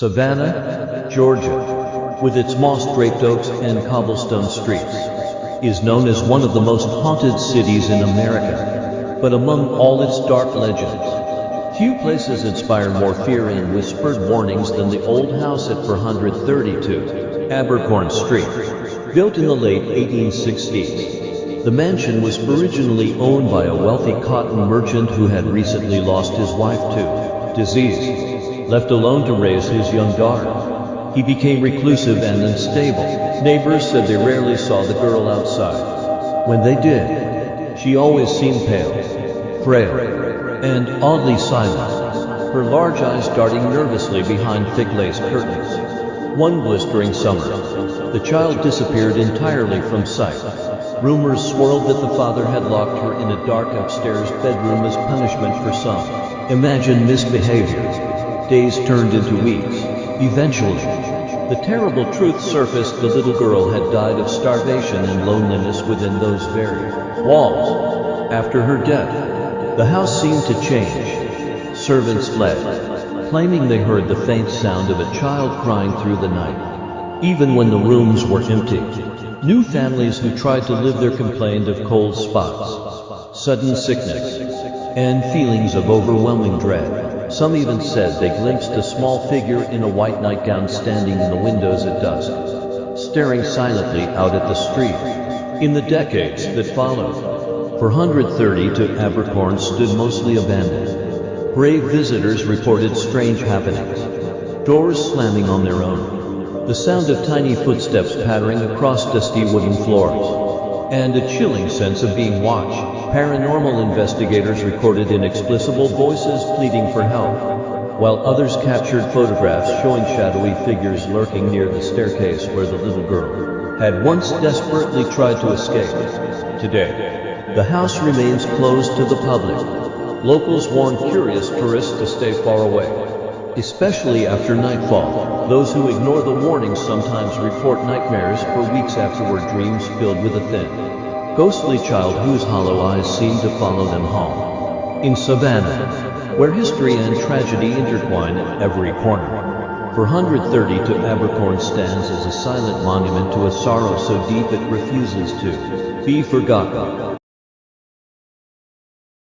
Savannah, Georgia, with its moss-draped oaks and cobblestone streets, is known as one of the most haunted cities in America. But among all its dark legends, few places inspire more fear and whispered warnings than the old house at 432 Abercorn Street. Built in the late 1860s, the mansion was originally owned by a wealthy cotton merchant who had recently lost his wife to disease. Left alone to raise his young daughter, he became reclusive and unstable. Neighbors said they rarely saw the girl outside. When they did, she always seemed pale, frail, and oddly silent, her large eyes darting nervously behind thick lace curtains. One blistering summer, the child disappeared entirely from sight. Rumors swirled that the father had locked her in a dark upstairs bedroom as punishment for some imagined misbehavior. Days turned into weeks. Eventually, the terrible truth surfaced: the little girl had died of starvation and loneliness within those very walls. After her death, the house seemed to change. Servants fled, claiming they heard the faint sound of a child crying through the night. Even when the rooms were empty, new families who tried to live there complained of cold spots, sudden sickness, and feelings of overwhelming dread. Some even said they glimpsed a small figure in a white nightgown standing in the windows at dusk, staring silently out at the street. In the decades that followed, 432 Abercorn stood mostly abandoned. Brave visitors reported strange happenings, doors slamming on their own, the sound of tiny footsteps pattering across dusty wooden floors, and a chilling sense of being watched. Paranormal investigators recorded inexplicable voices pleading for help, while others captured photographs showing shadowy figures lurking near the staircase where the little girl had once desperately tried to escape. Today, the house remains closed to the public. Locals warn curious tourists to stay far away, especially after nightfall. Those who ignore the warnings sometimes report nightmares for weeks afterward, dreams filled with a thin, ghostly child whose hollow eyes seem to follow them home. In Savannah, where history and tragedy intertwine at every corner, 432 Abercorn stands as a silent monument to a sorrow so deep it refuses to be forgotten.